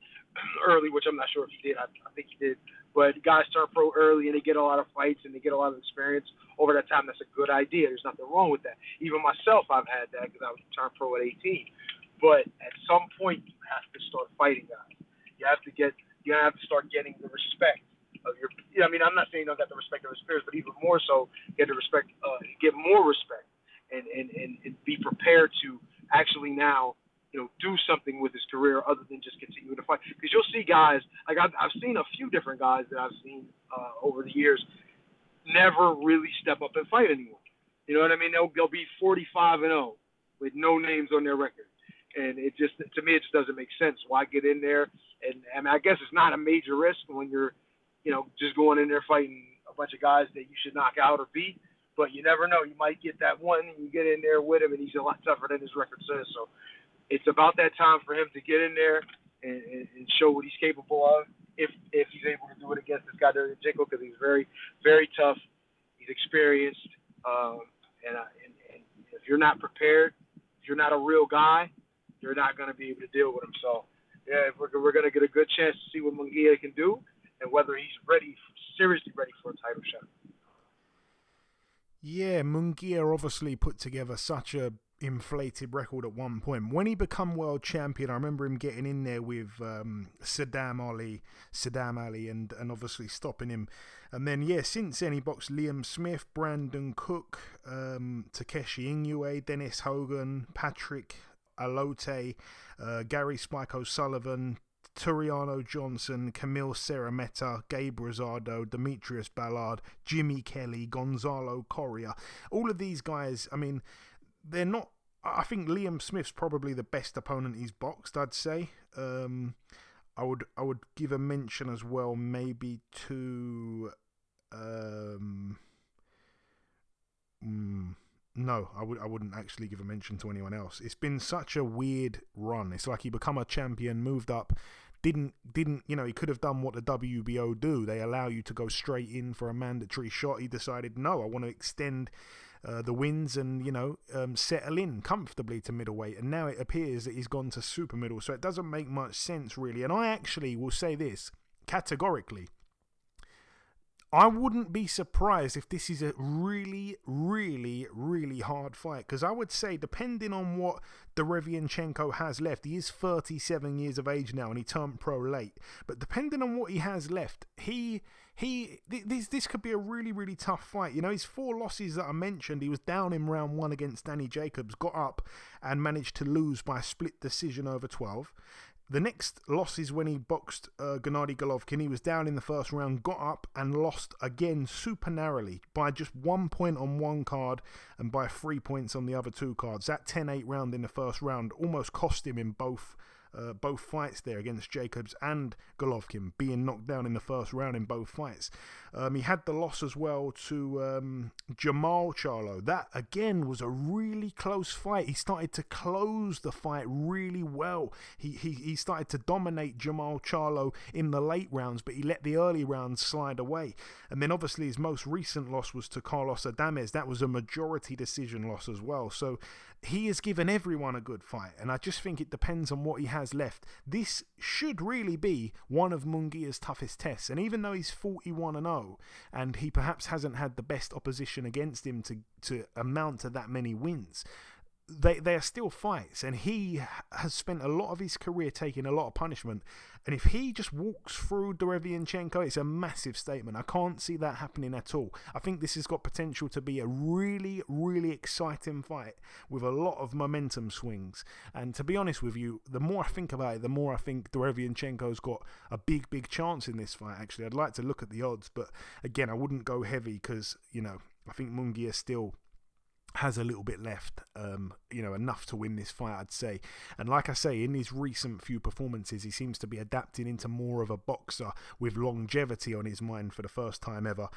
which I'm not sure if he did. I think he did. But guys turn pro early and they get a lot of fights and they get a lot of experience over that time. That's a good idea. There's nothing wrong with that. Even myself, I've had that because I was turned pro at 18. But at some point, you have to start fighting guys. You have to start getting the respect of your. You know, I mean, I'm not saying you don't get the respect of his peers, but even more so, get more respect, and be prepared to actually now, you know, do something with his career other than just continue to fight. Because you'll see guys, like I've seen a few different guys that I've seen over the years never really step up and fight anymore. You know what I mean? They'll be 45-0 with no names on their record. And it just, to me, it just doesn't make sense. Why get in there? And I mean, I guess it's not a major risk when you're, you know, just going in there fighting a bunch of guys that you should knock out or beat. But you never know. You might get that one and you get in there with him and he's a lot tougher than his record says. So it's about that time for him to get in there and show what he's capable of, if he's able to do it against this guy Derevyanchenko, because he's very, very tough. He's experienced, and if you're not prepared, if you're not a real guy, you're not going to be able to deal with him. So, yeah, we're going to get a good chance to see what Munguia can do and whether he's seriously ready for a title shot. Yeah, Munguia obviously put together such a inflated record at one point. When he become world champion, I remember him getting in there with Saddam Ali, and obviously stopping him. And then, yeah, since then he boxed Liam Smith, Brandon Cook, Takeshi Inoue, Dennis Hogan, Patrick Alote, Gary Spike O'Sullivan, Cherneka Johnson, Camille Serrameta, Gabe Rosado, Demetrius Ballard, Jimmy Kelly, Gonzalo Correa. All of these guys, I mean, they're not. I think Liam Smith's probably the best opponent he's boxed, I'd say. I would give a mention as well, maybe to. No, I wouldn't actually give a mention to anyone else. It's been such a weird run. It's like he become a champion, moved up, didn't you know, he could have done what the WBO do. They allow you to go straight in for a mandatory shot. He decided, no, I want to extend the wins and, you know, settle in comfortably to middleweight. And now it appears that he's gone to super middle. So it doesn't make much sense, really. And I actually will say this categorically. I wouldn't be surprised if this is a really, really, really hard fight. Because I would say, depending on what Derevyanchenko has left, he is 37 years of age now and he turned pro late. But depending on what he has left, this could be a really, really tough fight. You know, his 4 losses that I mentioned, he was down in round 1 against Danny Jacobs, got up and managed to lose by a split decision over 12. The next loss is when he boxed Gennady Golovkin. He was down in the first round, got up and lost again super narrowly by just 1 point on one card and by 3 points on the other 2 cards. That 10-8 round in the first round almost cost him in both both fights there against Jacobs and Golovkin, being knocked down in the first round in both fights. He had the loss as well to Jamal Charlo. That, again, was a really close fight. He started to close the fight really well. He started to dominate Jamal Charlo in the late rounds, but he let the early rounds slide away. And then, obviously, his most recent loss was to Carlos Adames. That was a majority decision loss as well. So he has given everyone a good fight, and I just think it depends on what he has left. This should really be one of Munguia's toughest tests, and even though he's 41-0 and he perhaps hasn't had the best opposition against him to amount to that many wins, they are still fights, and he has spent a lot of his career taking a lot of punishment, and if he just walks through Derevianchenko, it's a massive statement. I can't see that happening at all. I think this has got potential to be a really, really exciting fight with a lot of momentum swings, and to be honest with you, the more I think about it, the more I think Derevianchenko's got a big, big chance in this fight. Actually, I'd like to look at the odds, but again, I wouldn't go heavy because, I think Munguia still has a little bit left, enough to win this fight, I'd say. And like I say, in his recent few performances, he seems to be adapting into more of a boxer with longevity on his mind for the first time ever.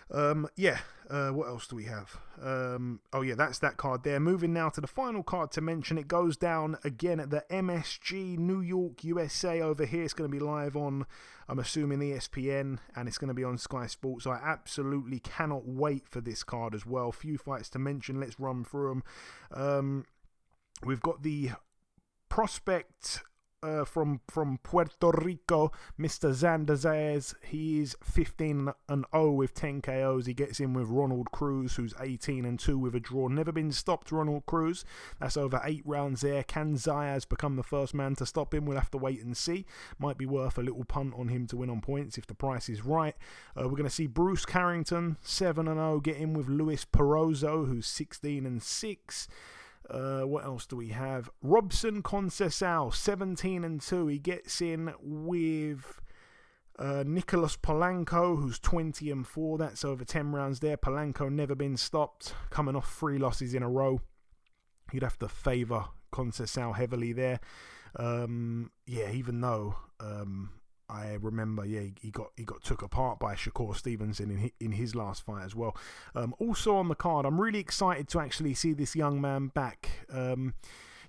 What else do we have? That's that card there. Moving now to the final card to mention. It goes down again at the MSG, New York, USA. Over here, it's going to be live on, I'm assuming, ESPN, and it's going to be on Sky Sports. I absolutely cannot wait for this card as well. Few fights to mention. Let's run through them. We've got the prospect from Puerto Rico, Mr. Xander Zayas. He is 15-0 with 10 KOs. He gets in with Ronald Cruz, who's 18-2 with a draw. Never been stopped, Ronald Cruz. That's over 8 rounds there. Can Zayas become the first man to stop him? We'll have to wait and see. Might be worth a little punt on him to win on points if the price is right. We're going to see Bruce Carrington, 7-0, get in with Luis Perozzo, who's 16-6. What else do we have? Robson Conceição, 17-2. He gets in with Nicolas Polanco, who's 20-4. That's over 10 rounds there. Polanco never been stopped, coming off 3 losses in a row. You'd have to favour Conceição heavily there. Even though I remember, he got took apart by Shakur Stevenson in his last fight as well. Also on the card, I'm really excited to actually see this young man back.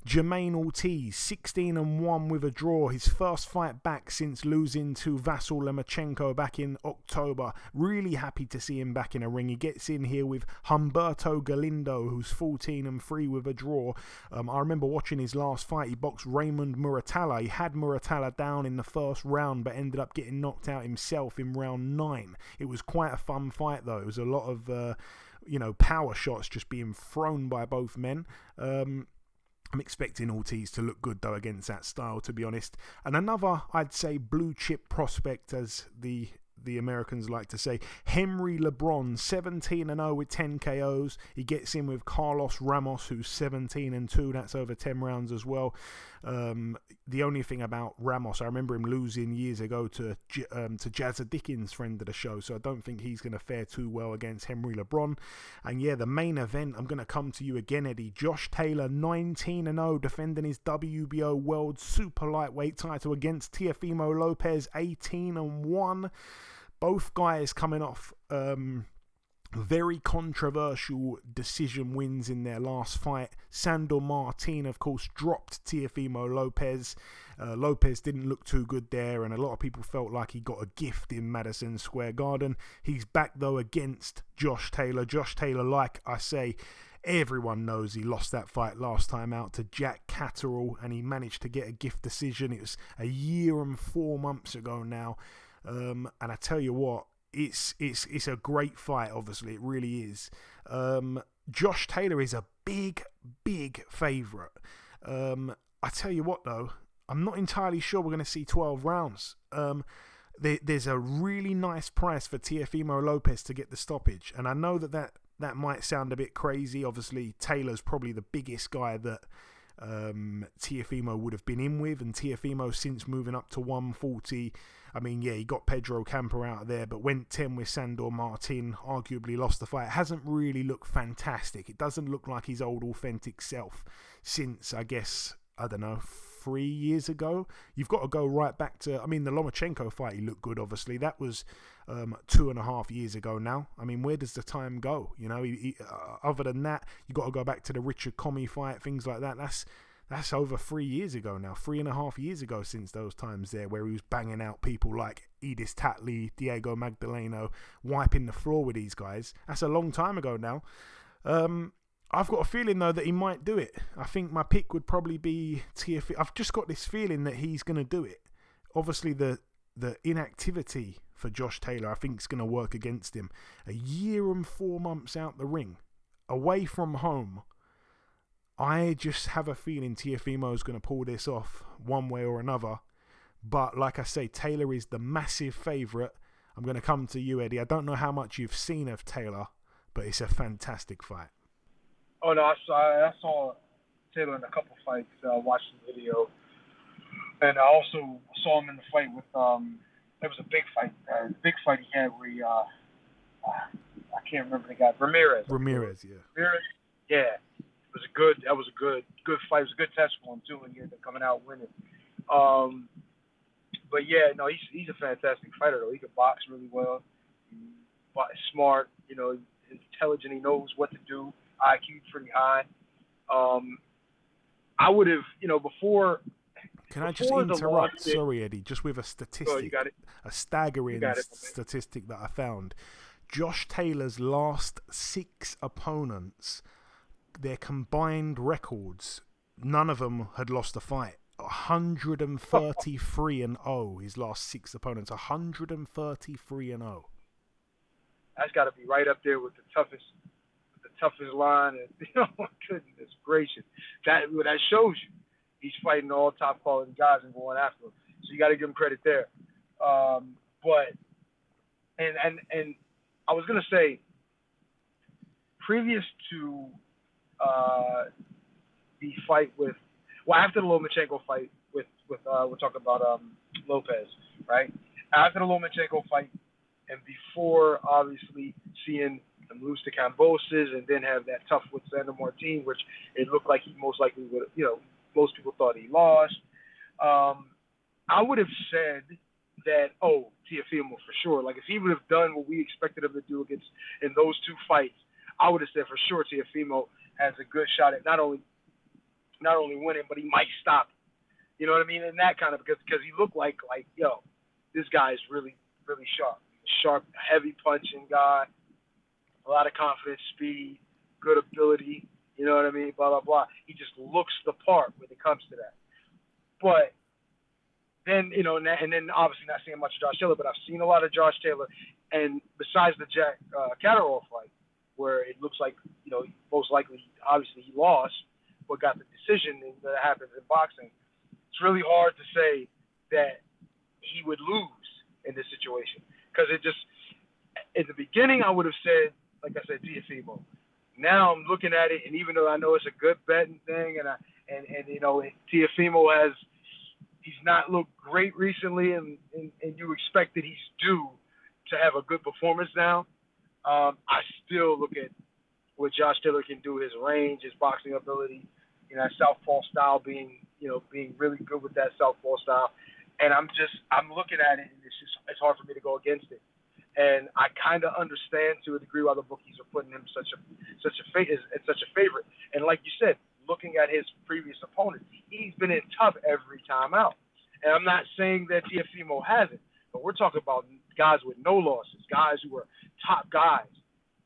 Jermaine Ortiz, 16-1 with a draw. His first fight back since losing to Vasyl Lomachenko back in October. Really happy to see him back in a ring. He gets in here with Humberto Galindo, who's 14-3 with a draw. I remember watching his last fight. He boxed Raymond Muratalla. He had Muratalla down in the first round, but ended up getting knocked out himself in round 9. It was quite a fun fight, though. It was a lot of power shots just being thrown by both men. I'm expecting Ortiz to look good, though, against that style, to be honest. And another, I'd say, blue-chip prospect, as the Americans like to say, Henry LeBron, 17-0 with 10 KOs. He gets in with Carlos Ramos, who's 17-2. That's over 10 rounds as well. The only thing about Ramos, I remember him losing years ago to Jazza Dickens, friend of the show, so I don't think he's going to fare too well against Henry LeBron. And the main event, I'm going to come to you again, Eddie. Josh Taylor, 19-0, defending his WBO World Super Lightweight title against Teofimo Lopez, 18-1. Both guys coming off very controversial decision wins in their last fight. Sandor Martin, of course, dropped Teofimo Lopez. Lopez didn't look too good there, and a lot of people felt like he got a gift in Madison Square Garden. He's back, though, against Josh Taylor. Josh Taylor, like I say, everyone knows he lost that fight last time out to Jack Catterall, and he managed to get a gift decision. It was a year and 4 months ago now. And I tell you what, it's a great fight, obviously, it really is. Josh Taylor is a big favourite. I tell you what, though, I'm not entirely sure we're going to see 12 rounds. There's a really nice price for Teofimo Lopez to get the stoppage, and I know that might sound a bit crazy. Obviously, Taylor's probably the biggest guy that Teofimo would have been in with, and Teofimo, since moving up to 140, he got Pedro Camper out of there, but went 10 with Sandor Martin, arguably lost the fight. It hasn't really looked fantastic. It doesn't look like his old authentic self since, I guess, I don't know, 3 years ago. You've got to go right back to, I mean, the Lomachenko fight, he looked good, obviously. That was 2.5 years ago now. I mean, where does the time go? You know, other than that, you got to go back to the Richard Comey fight, things like that. That's over 3 years ago now, 3.5 years ago since those times there where he was banging out people like Edis Tatley, Diego Magdaleno, wiping the floor with these guys. That's a long time ago now. I've got a feeling, though, that he might do it. I think my pick would probably be Teofimo. I've just got this feeling that he's going to do it. Obviously, the inactivity for Josh Taylor, I think, is going to work against him. A year and 4 months out the ring, away from home. I just have a feeling Teofimo is going to pull this off one way or another. But like I say, Taylor is the massive favourite. I'm going to come to you, Eddie. I don't know how much you've seen of Taylor, but it's a fantastic fight. Oh, no, I saw Taylor in a couple fights, watched the video. And I also saw him in the fight with, it was a big fight. The big fight he had where he, I can't remember the guy, Ramirez, yeah. Ramirez, yeah. That was a good fight. It was a good test for him, too, and he ended up coming out winning. But, yeah, no, he's a fantastic fighter, though. He can box really well. He's smart, you know, intelligent. He knows what to do. IQ pretty high. I would have, you know, before. Can I just interrupt? Sorry, Eddie. Just with a statistic, you got it. A staggering statistic that I found. Josh Taylor's last 6 opponents, their combined records, none of them had lost a fight. 133-0. His last 6 opponents. 133-0. That's got to be right up there with the toughest line, and goodness gracious, that shows you he's fighting all top quality guys and going after them. So you got to give him credit there. But I was gonna say, previous to the fight after the Lomachenko fight with we're talking about Lopez, right? After the Lomachenko fight, and before obviously seeing him lose to Cambosis and then have that tough with Sandor Martin, which it looked like he most likely would, you know, most people thought he lost. I would have said that, Teofimo for sure. Like if he would have done what we expected him to do in those 2 fights, I would have said for sure Teofimo has a good shot at not only winning, but he might stop. You know what I mean? And that kind of because he looked like this guy is really, really sharp. Sharp, heavy punching guy. A lot of confidence, speed, good ability, you know what I mean, blah, blah, blah. He just looks the part when it comes to that. But then, you know, and then obviously not seeing much of Josh Taylor, but I've seen a lot of Josh Taylor. And besides the Jack Catterall fight, where it looks like, you know, most likely, obviously he lost, but got the decision that happens in boxing, it's really hard to say that he would lose in this situation. Because it just, in the beginning, I would have said, like I said, Teofimo. Now I'm looking at it, and even though I know it's a good betting thing, and you know, Teofimo he's not looked great recently, and you expect that he's due to have a good performance now. I still look at what Josh Taylor can do, his range, his boxing ability, you know, southpaw style being really good with that southpaw style. And I'm looking at it, and it's hard for me to go against it. And I kind of understand to a degree why the bookies are putting him such a favorite. And like you said, looking at his previous opponent, he's been in tough every time out. And I'm not saying that Teofimo hasn't, but we're talking about guys with no losses, guys who are top guys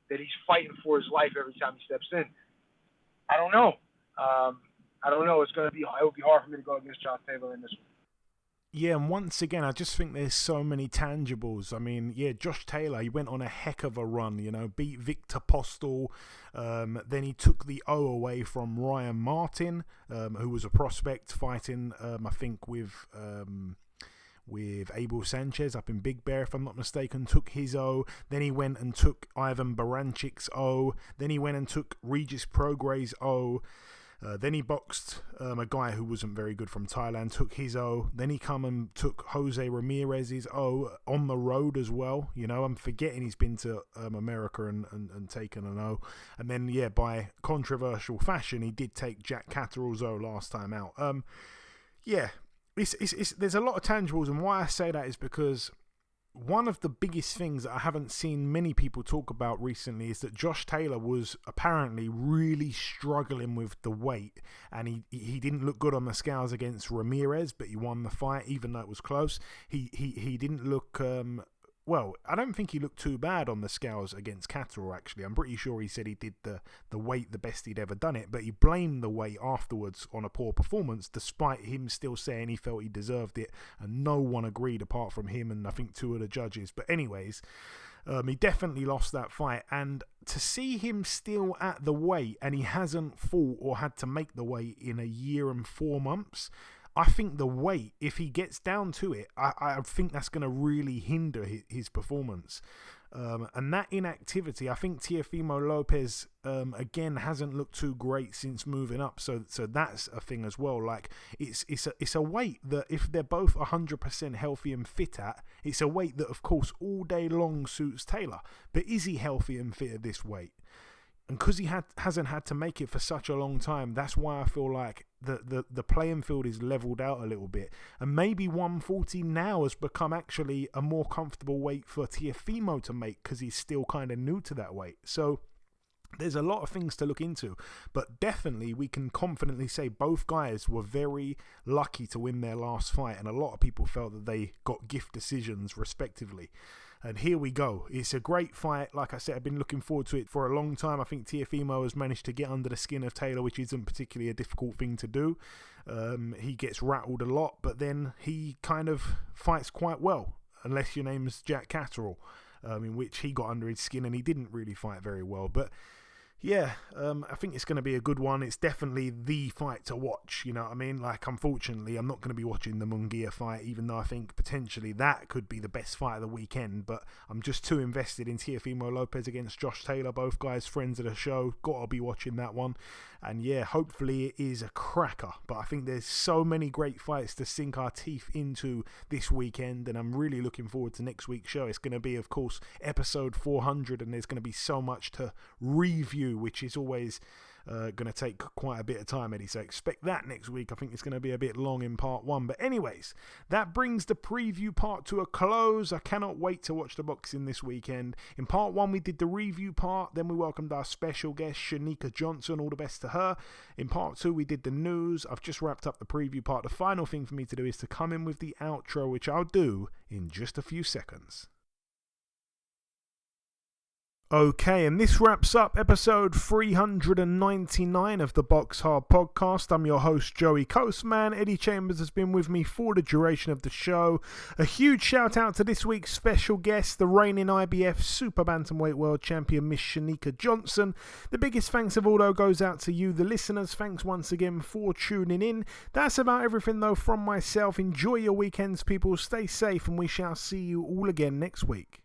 that he's fighting for his life every time he steps in. I don't know. It would be hard for me to go against Josh Taylor in this one. Yeah, and once again, I just think there's so many tangibles. I mean, yeah, Josh Taylor, he went on a heck of a run, you know, beat Victor Postel. Then he took the O away from Ryan Martin, who was a prospect fighting, I think, with Abel Sanchez up in Big Bear, if I'm not mistaken, took his O. Then he went and took Ivan Baranchik's O. Then he went and took Regis Prograis' O. Then he boxed a guy who wasn't very good from Thailand, took his O. Then he come and took Jose Ramirez's O on the road as well. You know, I'm forgetting he's been to America and taken an O. And then, yeah, by controversial fashion, he did take Jack Catterall's O last time out. yeah, there's a lot of tangibles, and why I say that is because one of the biggest things that I haven't seen many people talk about recently is that Josh Taylor was apparently really struggling with the weight, and he didn't look good on the scales against Ramirez, but he won the fight even though it was close. He didn't look well, I don't think he looked too bad on the scales against Catterall, actually. I'm pretty sure he said he did the weight the best he'd ever done it, but he blamed the weight afterwards on a poor performance, despite him still saying he felt he deserved it, and no one agreed apart from him and I think 2 of the judges. But anyways, he definitely lost that fight, and to see him still at the weight, and he hasn't fought or had to make the weight in 1 year and 4 months, I think the weight, if he gets down to it, I think that's going to really hinder his performance. And that inactivity, I think Teofimo Lopez, again, hasn't looked too great since moving up. So that's a thing as well. Like, it's a weight that if they're both 100% healthy and fit at, it's a weight that, of course, all day long suits Taylor. But is he healthy and fit at this weight? And because he hasn't had to make it for such a long time, that's why I feel like the playing field is leveled out a little bit. And maybe 140 now has become actually a more comfortable weight for Teofimo to make because he's still kind of new to that weight. So there's a lot of things to look into. But definitely we can confidently say both guys were very lucky to win their last fight. And a lot of people felt that they got gift decisions respectively. And here we go. It's a great fight. Like I said, I've been looking forward to it for a long time. I think Teofimo has managed to get under the skin of Taylor, which isn't particularly a difficult thing to do. He gets rattled a lot, but then he kind of fights quite well, unless your name's Jack Catterall, in which he got under his skin and he didn't really fight very well. But yeah, I think it's going to be a good one. It's definitely the fight to watch, you know what I mean? Like, unfortunately, I'm not going to be watching the Munguia fight, even though I think potentially that could be the best fight of the weekend, but I'm just too invested in Teofimo Lopez against Josh Taylor, both guys friends of the show. Gotta be watching that one. And yeah, hopefully it is a cracker, but I think there's so many great fights to sink our teeth into this weekend, and I'm really looking forward to next week's show. It's going to be, of course, episode 400, and there's going to be so much to review, which is always going to take quite a bit of time, Eddie. So expect that next week. I think it's going to be a bit long in part 1. But anyways, that brings the preview part to a close. I cannot wait to watch the boxing this weekend. In part 1, we did the review part. Then we welcomed our special guest, Cherneka Johnson. All the best to her. In part 2, we did the news. I've just wrapped up the preview part. The final thing for me to do is to come in with the outro, which I'll do in just a few seconds. Okay, and this wraps up episode 399 of the BoxHard Podcast. I'm your host, Joey Coastman. Eddie Chambers has been with me for the duration of the show. A huge shout out to this week's special guest, the reigning IBF Super-Bantamweight World Champion, Miss Cherneka Johnson. The biggest thanks of all, though, goes out to you, the listeners. Thanks once again for tuning in. That's about everything, though, from myself. Enjoy your weekends, people. Stay safe, and we shall see you all again next week.